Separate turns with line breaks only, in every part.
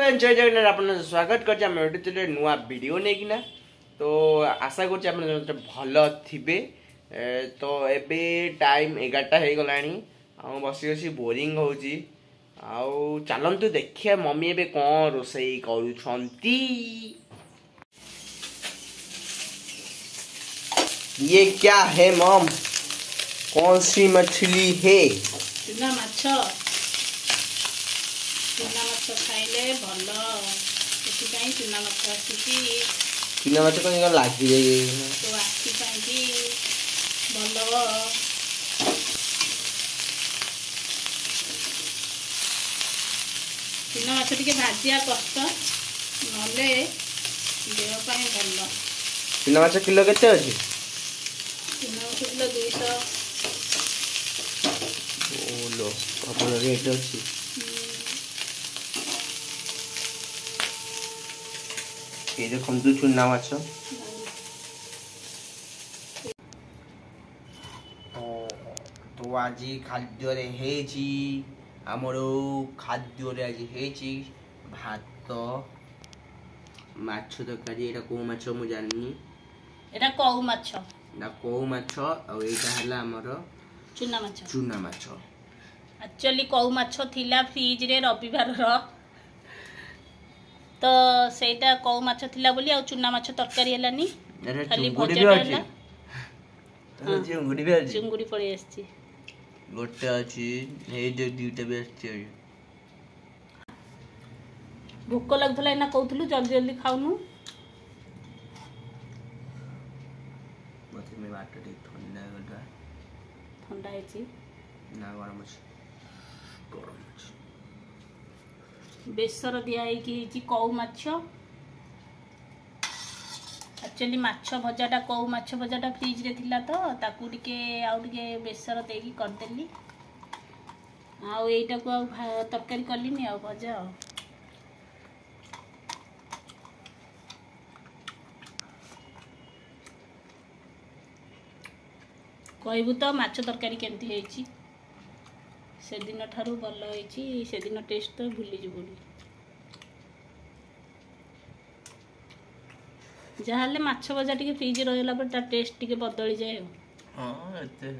Friends जय जगन्नाथ आपन स्वागत करछि हम एटे नुआ वीडियो नेकिना। तो आशा करछि आपन भल थिबे। तो एबे टाइम 11टा हे गलानी आ बसी बसी बोरिंग होउची। आउ चलंतु देखिया मम्मी एबे कोन रोसई करूछंती। ये क्या है मम? कौन सी मछली है?
चुना माछ। चुना माछ खाइले भल एथि चुना माछ आसी।
चुना माछ कहीं लागी जाए
तो आखि पाई भल। चुना माछ टिके भाजिया कष्ट नले देह पाई भल।
चुना माछ किलो केते अछि?
चुना माछ किलो 200।
ओलो अपन रेट अछि। ये देखो तू चुना माछ। तो आज खाद्य रे हेची हमरो खाद्य रे आज हेची भात माछ तरकारी। एटा को माछ मु जाननी।
एटा कौ माछ।
ना को माछ और एटा हला हमर
चुना माछ।
चुना माछ
एक्चुअली कौ माछ थिला फ्रिज रे रविवार रो। तो सेटा कौ माछ थिला बोली आ चुना माछ तरकारी हलानी। खाली भजा हला।
तो चिंगुड़ी भी अछि।
चिंगुड़ी पड़ी आछि।
गोटे अछि ए जे दुटा भी अछि।
भूख लागथला ना कहथलु जल्दी जल्दी खाउनु।
मते में वाटर दे ठंडा गटा।
ठंडा हेची
ना गरम अछि। गरम अछि।
बेसर दिया है कि कौ माछ। एक्चुअली माछ भजाटा कौ माछ भजाटा फ्रिज रे थिला तो ताकू टिके आउ टिके बेसर देकी कर देली। आउ एटा को तरकारी करलिनी आ भजा। कहबू तो माछ तरकारी केमती हेची। से दिन ठारू भल हेची। से दिन टेस्ट तो भूली जबुनी। जहाले माछ भजा टिके फ्रिज रहला पर ता टेस्ट टिके बदली जाए।
हां एते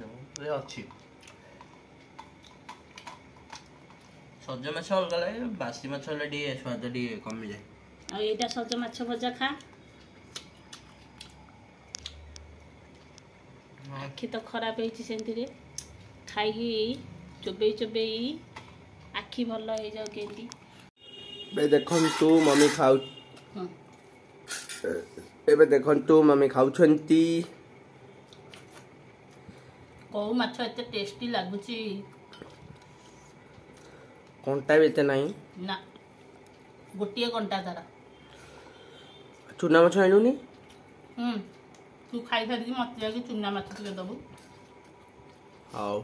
रे अछि। सज माछ अलग लागे बासी माछ लडी स्वाद डी कमी जाए।
आ एटा सज माछ भजा खा। आखि तो खराब हेची सेंती रे खाई चोबे चोबे आखि भल हो जाओ केंती।
बे देखन तू मम्मी खाउ। एबे देखन तू मम्मी खाउछंती।
कौ माछ एते टेस्टी लागुची।
कोनटा भी एते नहीं
ना गोटिए कंटा तारा।
चुना माछ आइलुनी।
तू खाई सारी मत जाके चुना माछ टिके दबु।
हाउ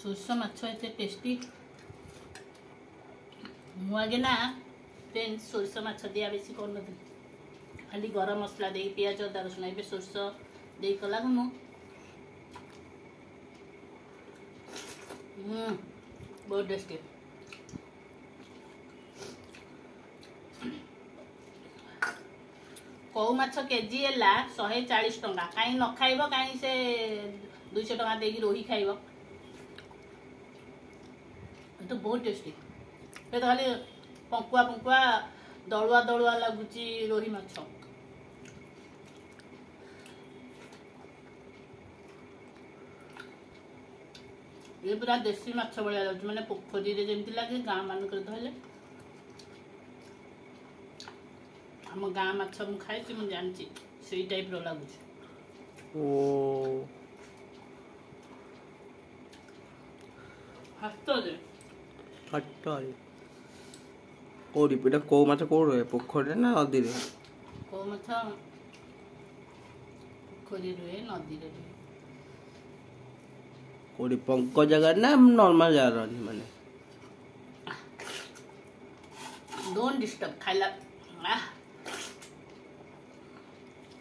सोरस माछ एते टेस्टी। मु आगे ना पेन सोरस माछ दिया बेसी कर न। खाली गरम मसला दे प्याज अदा रसुन ए सोरस दे कला गुनु। बहुत टेस्टी। कौ माछ केजी एला 140 टंका। काई न खाइबो काई से 200 टंका देकी रोही खाइबो। तो बहुत टेस्टी। ए तो खाली पंकुआ पंकुआ दलुआ दलुआ लागुची रोही माछ। ये पूरा देसी माछ बळिया लागुची माने पोखरी रे जेमति लागे गां मान कर धले। हम गां माछ मु खाइची मु जानची सेई टाइप रो लागुची।
ओ
हातो दे
हटल ओ रिपीट को माछ को रे पोखरी ना नदी रे?
को माछ पोखरी रे नदी रे।
कोडी पंक जगह ना नॉर्मल जगह रहनी माने।
डोंट डिस्टर्ब खाइला।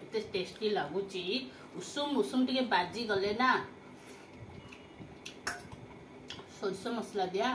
इतने टेस्टी लागुची। उषुम उषुम टिके बाजी गले ना सोरस मसला दिया